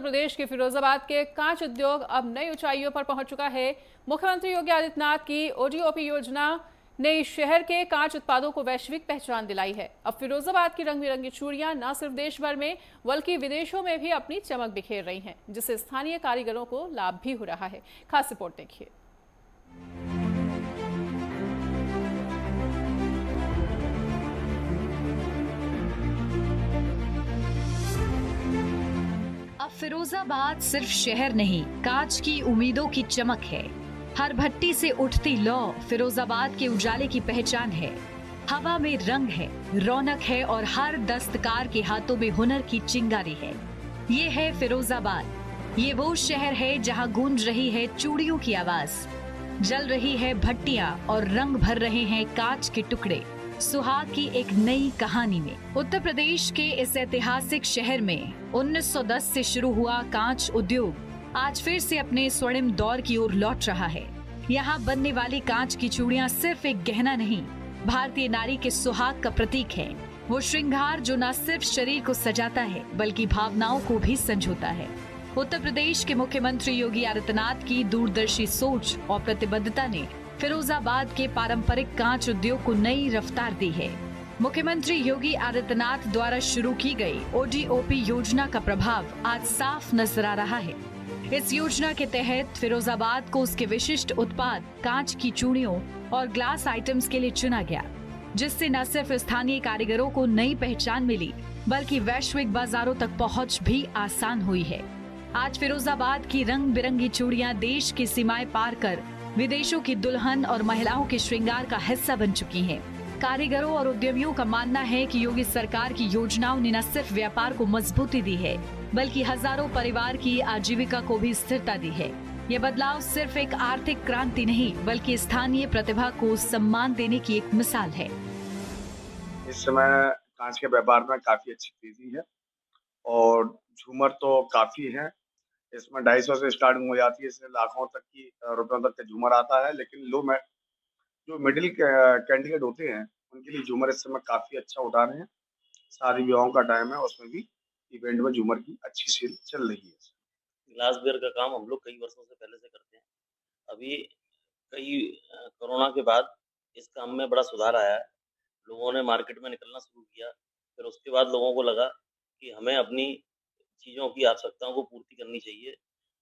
प्रदेश के फिरोजाबाद के कांच उद्योग अब नई ऊंचाइयों पर पहुंच चुका है। मुख्यमंत्री योगी आदित्यनाथ की ओडीओपी योजना ने शहर के कांच उत्पादों को वैश्विक पहचान दिलाई है। अब फिरोजाबाद की रंग बिरंगी चूड़ियां न सिर्फ देश भर में बल्कि विदेशों में भी अपनी चमक बिखेर रही हैं, जिससे स्थानीय कारीगरों को लाभ भी हो रहा है। खास रिपोर्ट देखिए। अब फिरोजाबाद सिर्फ शहर नहीं, कांच की उम्मीदों की चमक है। हर भट्टी से उठती लौ फिरोजाबाद के उजाले की पहचान है। हवा में रंग है, रौनक है और हर दस्तकार के हाथों में हुनर की चिंगारी है। ये है फिरोजाबाद। ये वो शहर है जहां गूंज रही है चूड़ियों की आवाज, जल रही है भट्टियां और रंग भर रहे हैं कांच के टुकड़े। सुहाग की एक नई कहानी में उत्तर प्रदेश के इस ऐतिहासिक शहर में 1910 से शुरू हुआ कांच उद्योग आज फिर से अपने स्वर्णिम दौर की ओर लौट रहा है। यहाँ बनने वाली कांच की चूड़ियां सिर्फ एक गहना नहीं, भारतीय नारी के सुहाग का प्रतीक है। वो श्रृंगार जो न सिर्फ शरीर को सजाता है बल्कि भावनाओं को भी संजोता है। उत्तर प्रदेश के मुख्यमंत्री योगी आदित्यनाथ की दूरदर्शी सोच और प्रतिबद्धता ने फिरोजाबाद के पारंपरिक कांच उद्योग को नई रफ्तार दी है। मुख्यमंत्री योगी आदित्यनाथ द्वारा शुरू की गई ओडीओपी योजना का प्रभाव आज साफ नजर आ रहा है। इस योजना के तहत फिरोजाबाद को उसके विशिष्ट उत्पाद कांच की चूड़ियों और ग्लास आइटम्स के लिए चुना गया, जिससे न सिर्फ स्थानीय कारीगरों को नई पहचान मिली बल्कि वैश्विक बाजारों तक पहुंच भी आसान हुई है। आज फिरोजाबाद की रंग बिरंगी चूड़ियां देश की सीमाएं पार कर विदेशों की दुल्हन और महिलाओं के श्रृंगार का हिस्सा बन चुकी हैं। कारीगरों और उद्यमियों का मानना है कि योगी सरकार की योजनाओं ने न सिर्फ व्यापार को मजबूती दी है बल्कि हजारों परिवार की आजीविका को भी स्थिरता दी है। ये बदलाव सिर्फ एक आर्थिक क्रांति नहीं बल्कि स्थानीय प्रतिभा को सम्मान देने की एक मिसाल है। इस समय कांच के व्यापार में काफी अच्छी तेजी है और झूमर तो काफी है। इसमें 250 से स्टार्टिंग हो जाती है, इससे लाखों तक की रुपयों तक का झूमर आता है। लेकिन जो मिडिल कैंडिडेट होते हैं उनके लिए झूमर इस समय काफी अच्छा उठा रहे हैं। शादी विवाहों का टाइम है, उसमें भी इवेंट में झूमर की अच्छी सेल चल रही है। ग्लास वेयर का काम हम लोग कई वर्षों से पहले से करते हैं। अभी कोरोना के बाद इस काम में बड़ा सुधार आया है। लोगों ने मार्केट में निकलना शुरू किया। फिर उसके बाद लोगों को लगा कि हमें अपनी चीज़ों की आवश्यकताओं को पूर्ति करनी चाहिए।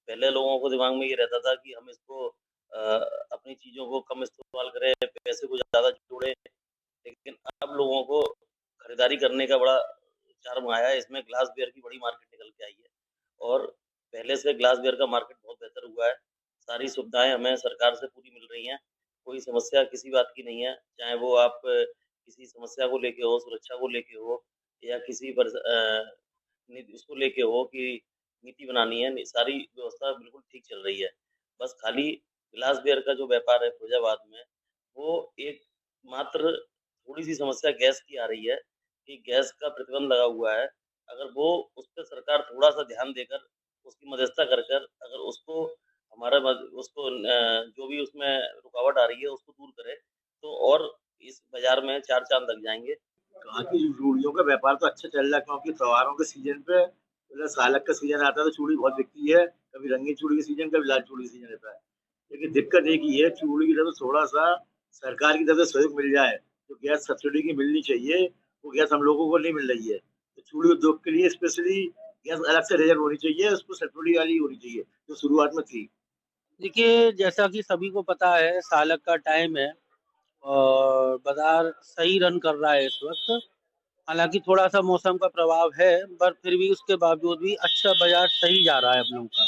पहले लोगों को दिमाग में ये रहता था कि हम इसको अपनी चीज़ों को कम इस्तेमाल करें, पैसे को ज़्यादा जोड़ें। लेकिन अब लोगों को खरीदारी करने का बड़ा चार्म आया है। इसमें ग्लास वेयर की बड़ी मार्केट निकल के आई है और पहले से ग्लास वेयर का मार्केट बहुत बेहतर हुआ है। सारी सुविधाएं हमें सरकार से पूरी मिल रही हैं। कोई समस्या किसी बात की नहीं है, चाहे वो आप किसी समस्या को लेके हो, सुरक्षा को लेके हो या किसी पर उसको लेके हो कि नीति बनानी है, सारी व्यवस्था बिल्कुल ठीक चल रही है। बस खाली ग्लास वेयर का जो व्यापार है फिरोजाबाद में, वो एक मात्र थोड़ी-सी समस्या गैस की आ रही है कि गैस का प्रतिबंध लगा हुआ है। अगर वो उस पे सरकार थोड़ा-सा ध्यान देकर उसकी मध्यस्थता कर अगर उसको जो भी उसमें रुकावट आ रही है उसको दूर करे, तो और इस बाज़ार में 4 चाँद लग जाएँगे। कांच की चूड़ियों का व्यापार तो अच्छा चल रहा है क्योंकि त्योहारों के सीजन पे सालक का सीजन आता है तो चूड़ी बहुत बिकती है। कभी रंगीन चूड़ी का सीजन, कभी लाल चूड़ी का सीजन रहता है। लेकिन दिक्कत एक ही है, चूड़ी की तरफ थोड़ा सा सरकार की तरफ से सहयोग मिल जाए। जो गैस सब्सिडी की मिलनी चाहिए वो गैस हम लोगों को नहीं मिल रही है। तो चूड़ी उद्योग के लिए स्पेशली गैस अलग से रिजर्व होनी चाहिए, उसको सब्सिडी वाली होनी चाहिए जो शुरुआत में थी। देखिए, जैसा कि सभी को पता है सालक का टाइम है और बाजार सही रन कर रहा है इस वक्त। हालांकि थोड़ा सा मौसम का प्रभाव है, पर फिर भी उसके बावजूद भी अच्छा बाजार सही जा रहा है। हम लोगों का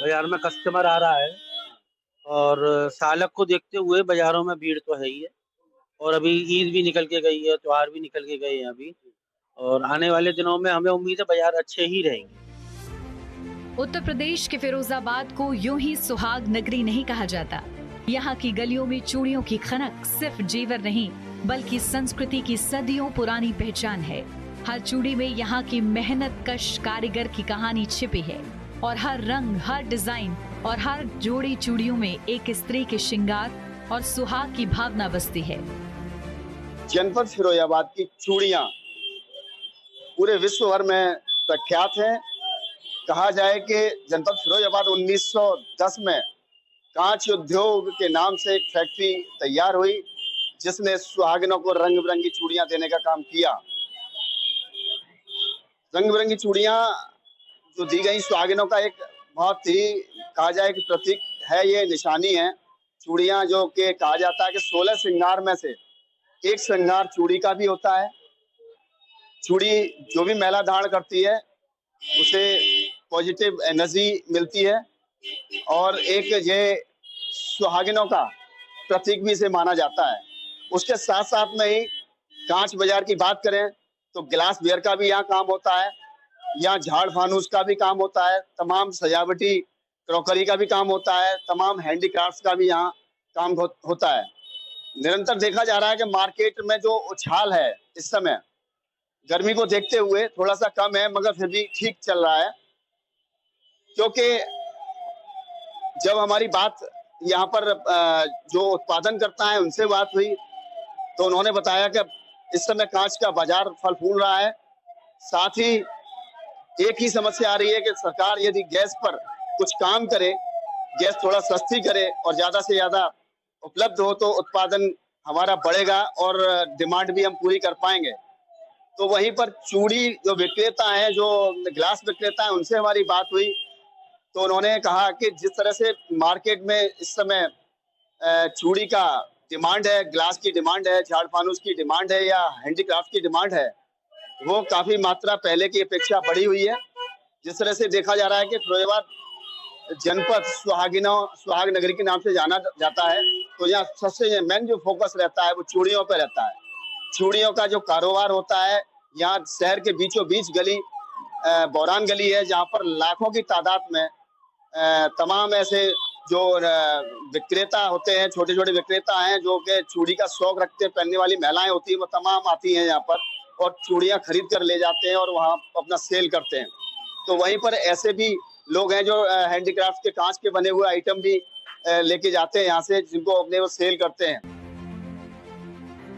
बाजार में कस्टमर आ रहा है और सालक को देखते हुए बाजारों में भीड़ तो है ही है। और अभी ईद भी निकल के गई है, त्योहार भी निकल के गए हैं अभी, और आने वाले दिनों में हमें उम्मीद है बाजार अच्छे ही रहेंगे। उत्तर प्रदेश के फिरोजाबाद को यूं ही सुहाग नगरी नहीं कहा जाता। यहाँ की गलियों में चूड़ियों की खनक सिर्फ जेवर नहीं बल्कि संस्कृति की सदियों पुरानी पहचान है। हर चूड़ी में यहाँ की मेहनत कश कारीगर की कहानी छिपी है और हर रंग, हर डिजाइन और हर जोड़ी चूड़ियों में एक स्त्री के श्रृंगार और सुहाग की भावना बसती है। जनपद फिरोजाबाद की चूड़ियां पूरे विश्व भर में प्रख्यात हैं कहा जाए कि जनपद फिरोजाबाद 1910 में कांच उद्योग के नाम से एक फैक्ट्री तैयार हुई, जिसने सुहागिनों को रंग बिरंगी चूड़ियां देने का काम किया। रंग बिरंगी चूड़ियां जो दी गई सुहागिनों का एक बहुत ही कहा जाए कि प्रतीक है, ये निशानी है। चूड़ियां जो कि कहा जाता है कि 16 श्रृंगार में से एक श्रृंगार चूड़ी का भी होता है। चूड़ी जो भी महिला धारण करती है उसे पॉजिटिव एनर्जी मिलती है और एक ये सुहागिनों का प्रतीक भी इसे माना जाता है। उसके साथ साथ में ही कांच बाजार की बात करें तो ग्लास वेयर का भी यहाँ काम होता है, यहाँ झाड़ फानूस का भी काम होता है, तमाम सजावटी क्रॉकरी का भी काम होता है, तमाम हैंडीक्राफ्ट्स का भी यहाँ काम होता है। निरंतर देखा जा रहा है कि मार्केट में जो उछाल है इस समय गर्मी को देखते हुए थोड़ा सा कम है, मगर फिर भी ठीक चल रहा है। क्योंकि जब हमारी बात यहाँ पर जो उत्पादन करता है उनसे बात हुई तो उन्होंने बताया कि इस समय कांच का बाजार फल फूल रहा है। साथ ही एक ही समस्या आ रही है कि सरकार यदि गैस पर कुछ काम करे, गैस थोड़ा सस्ती करे और ज्यादा से ज्यादा उपलब्ध हो तो उत्पादन हमारा बढ़ेगा और डिमांड भी हम पूरी कर पाएंगे। तो वहीं पर चूड़ी जो विक्रेता हैं, जो ग्लास विक्रेता हैं, उनसे हमारी बात हुई तो उन्होंने कहा कि जिस तरह से मार्केट में इस समय चूड़ी का डिमांड है, ग्लास की डिमांड है, झाड़ फानूस की डिमांड है या हैंडीक्राफ्ट की डिमांड है, वो काफी मात्रा पहले की अपेक्षा बढ़ी हुई है। जिस तरह से देखा जा रहा है कि फिरोजाबाद जनपद सुहाग नगरी के नाम से जाना जाता है, तो यहाँ सबसे मेन जो फोकस रहता है वो चूड़ियों पे रहता है। चूड़ियों का जो कारोबार होता है, यहाँ शहर के बीचों बीच गली बौरान गली है, जहाँ पर लाखों की तादाद में तमाम ऐसे जो विक्रेता होते हैं, छोटे छोटे विक्रेता हैं जो कि चूड़ी का शौक रखते हैं, पहनने वाली महिलाएं होती हैं, वो तमाम आती हैं यहाँ पर और चूड़ियां खरीद कर ले जाते हैं और वहाँ अपना सेल करते हैं। तो वहीं पर ऐसे भी लोग हैं जो हैंडीक्राफ्ट के कांच के बने हुए आइटम भी लेके जाते हैं यहाँ से, जिनको अपने वो सेल करते हैं।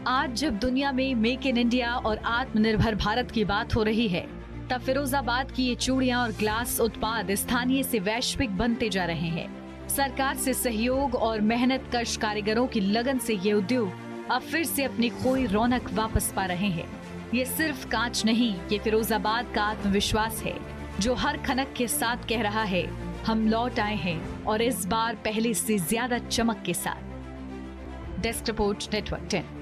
आज जब दुनिया में मेक इन इंडिया और आत्मनिर्भर भारत की बात हो रही है, तब फिरोजाबाद की ये चूड़ियां और ग्लास उत्पाद स्थानीय से वैश्विक बनते जा रहे हैं। सरकार से सहयोग और मेहनत कश कारीगरों की लगन से ये उद्योग अब फिर से अपनी खोई रौनक वापस पा रहे हैं। ये सिर्फ कांच नहीं, ये फिरोजाबाद का आत्मविश्वास है जो हर खनक के साथ कह रहा है, हम लौट आए हैं और इस बार पहले से ज्यादा चमक के साथ। Desk report, network 10।